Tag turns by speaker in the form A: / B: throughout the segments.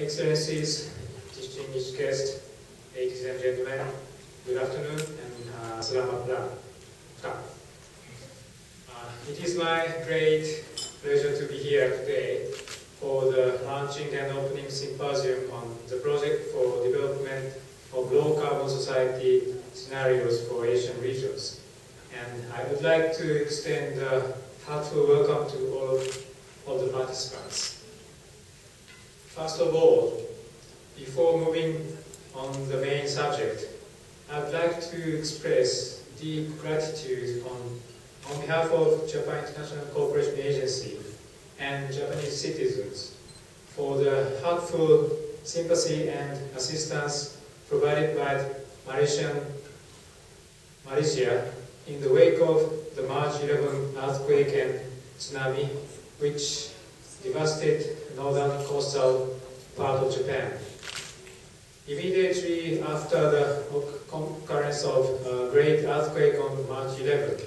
A: Excellencies, distinguished guests, ladies and gentlemen, good afternoon and selamat datang. It is my great pleasure to be here today for the launching and opening symposium on the project for development of low-carbon society scenarios for Asian regions. And I would like to extend a heartfelt welcome to all the participants. First of all, before moving on the main subject, I'd like to express deep gratitude on behalf of Japan International Cooperation Agency and Japanese citizens for the heartfelt sympathy and assistance provided by Malaysia in the wake of the March 11 earthquake and tsunami, which devastated northern coastal part of Japan. Immediately after the occurrence of a great earthquake on March 11,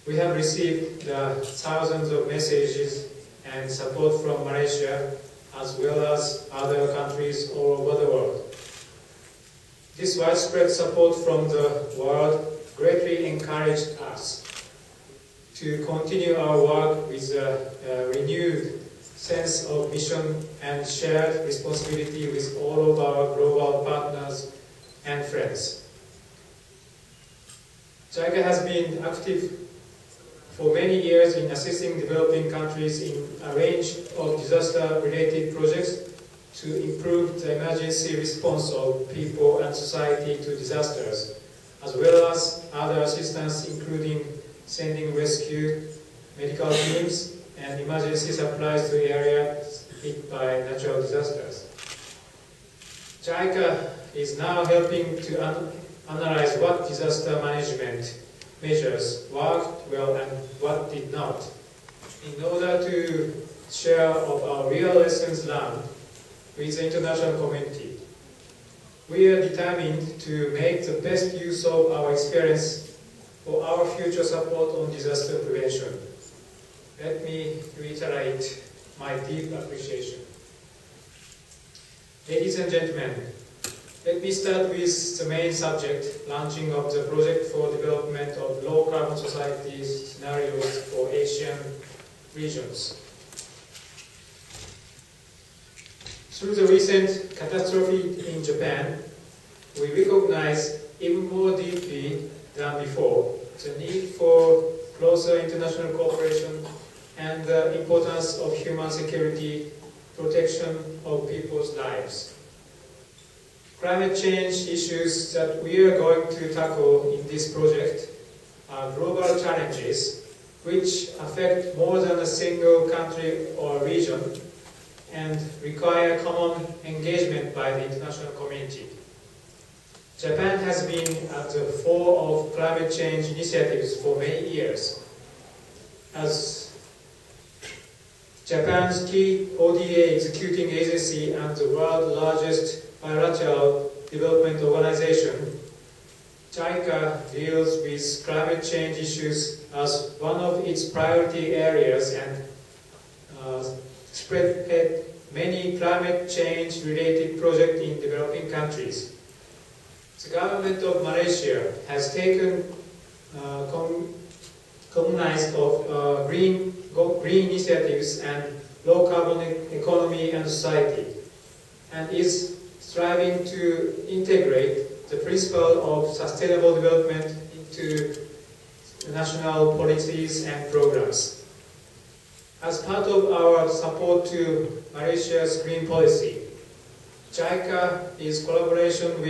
A: we have received thousands of messages and support from Malaysia as well as other countries all over the world. This widespread support from the world greatly encouraged us to continue our work with a renewed sense of mission and shared responsibility with all of our global partners and friends. JICA has been active for many years in assisting developing countries in a range of disaster-related projects to improve the emergency response of people and society to disasters, as well as other assistance including sending rescue, medical teams, and emergency supplies to areas hit by natural disasters. JICA is now helping to analyze what disaster management measures worked well and what did not, in order to share of our real lessons learned with the international community. We are determined to make the best use of our experience for our future support on disaster prevention. Let me reiterate my deep appreciation. Ladies and gentlemen, let me start with the main subject, launching of the project for development of low-carbon societies scenarios for Asian regions. Through the recent catastrophe in Japan, we recognize even more deeply than before the need for closer international cooperation and the importance of human security, protection of people's lives. Climate change issues that we are going to tackle in this project are global challenges which affect more than a single country or region and require common engagement by the international community. Japan has been at the fore of climate change initiatives for many years. As Japan's key ODA executing agency and the world's largest bilateral development organization, JICA deals with climate change issues as one of its priority areas and spearhead many climate change related projects in developing countries. The government of Malaysia has taken cognizance of green initiatives and low carbon economy and society, and is striving to integrate the principle of sustainable development into national policies and programs. As part of our support to Malaysia's green policy, JICA in collaboration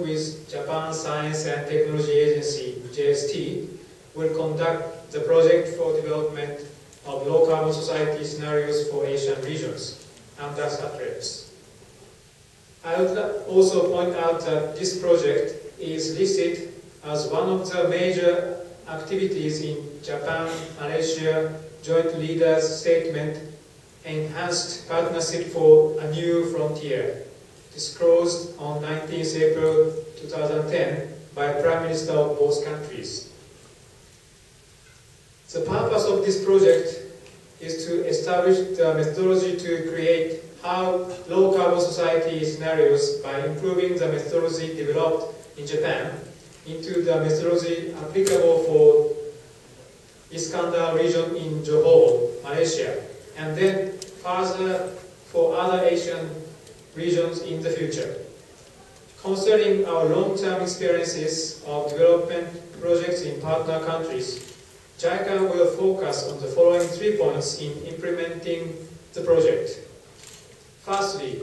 A: with Japan Science and Technology Agency, JST, will conduct the project for development of low-carbon society scenarios for Asian regions under satellites. I would also point out that this project is listed as one of the major activities in Japan-Malaysia Joint Leaders Statement Enhanced Partnership for a New Frontier, disclosed on 19th April 2010 by Prime Minister of both countries. The purpose of this project is to establish the methodology to create how low-carbon society scenarios by improving the methodology developed in Japan into the methodology applicable for Iskandar region in Johor, Malaysia, and then further for other Asian regions in the future. Concerning our long-term experiences of development projects in partner countries, JICA will focus on the following 3 points in implementing the project. Firstly,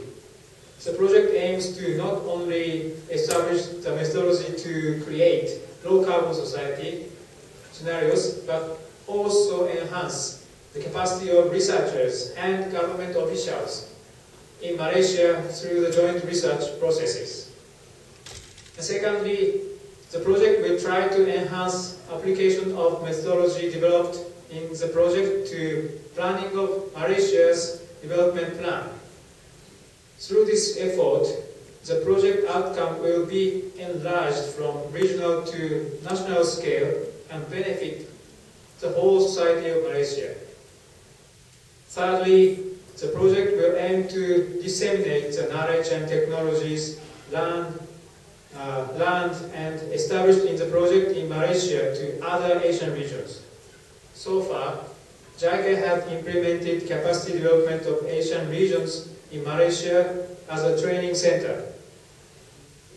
A: the project aims to not only establish the methodology to create low-carbon society scenarios, but also enhance the capacity of researchers and government officials in Malaysia through the joint research processes. And secondly, the project will try to enhance application of methodology developed in the project to planning of Malaysia's development plan. Through this effort, the project outcome will be enlarged from regional to national scale and benefit the whole society of Malaysia. Thirdly, the project will aim to disseminate the knowledge and technologies learned and established in the project in Malaysia to other Asian regions. So far, JICA has implemented capacity development of Asian regions in Malaysia as a training center.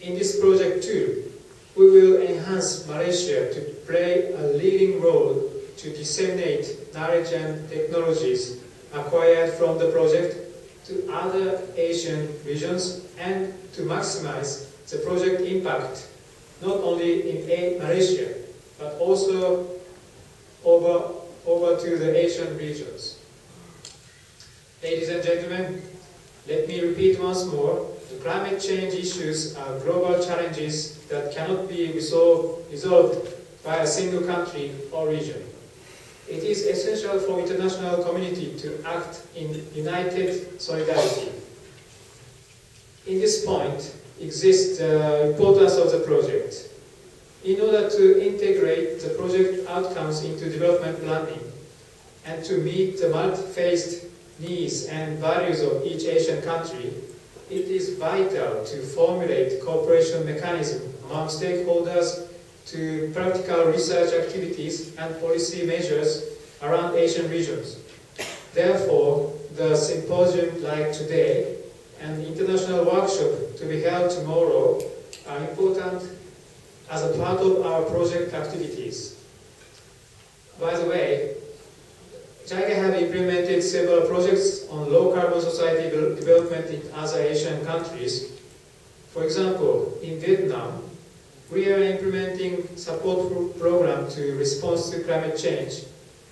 A: In this project too, we will enhance Malaysia to play a leading role to disseminate knowledge and technologies acquired from the project to other Asian regions and to maximize the project impact not only in Malaysia but also over to the Asian regions. Ladies and gentlemen, let me repeat once more, the climate change issues are global challenges that cannot be resolved by a single country or region. It is essential for international community to act in united solidarity. In this point exists the importance of the project. In order to integrate the project outcomes into development planning and to meet the multi-faced needs and values of each Asian country, it is vital to formulate cooperation mechanism among stakeholders to practical research activities and policy measures around Asian regions. Therefore, the symposium like today and international workshop to be held tomorrow are important as a part of our project activities. By the way, JICA have implemented several projects on low-carbon society development in other Asian countries. For example, in Vietnam, we are implementing support program to respond to climate change,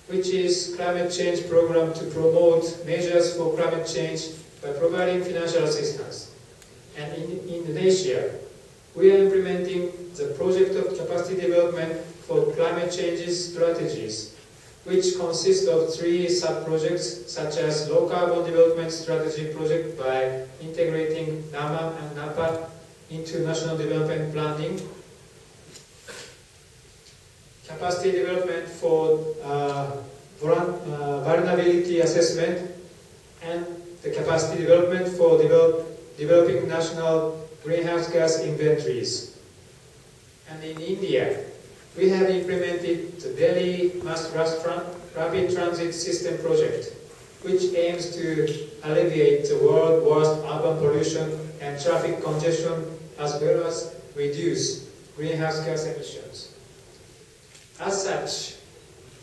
A: which is climate change program to promote measures for climate change by providing financial assistance. And in Indonesia, we are implementing the project of capacity development for climate change strategies, which consists of 3 sub-projects such as low carbon development strategy project by integrating NAMA and NAPA into national development planning, capacity development for vulnerability assessment, and the capacity development for developing national greenhouse gas inventories. And in India, we have implemented the Delhi Mass Rapid Transit System project, which aims to alleviate the world's worst urban pollution and traffic congestion, as well as reduce greenhouse gas emissions. As such,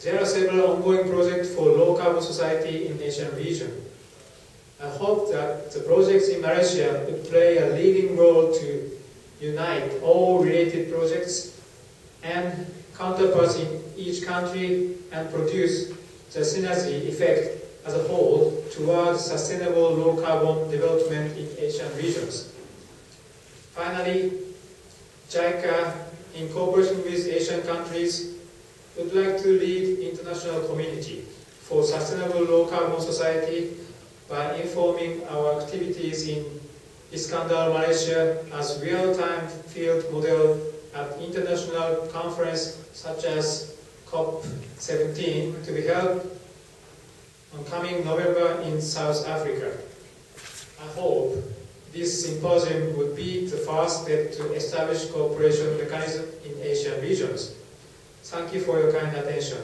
A: there are several ongoing projects for low-carbon society in Asian region. I hope that the projects in Malaysia will play a leading role to unite all related projects and counterparts in each country and produce the synergy effect as a whole towards sustainable low-carbon development in Asian regions. Finally, JICA, in cooperation with Asian countries, would like to lead international community for sustainable low-carbon society by informing our activities in Iskandar, Malaysia as real-time field model at international conference such as COP17 to be held on coming November in South Africa. I hope this symposium would be the first step to establish cooperation mechanism in Asian regions. Thank you for your kind attention.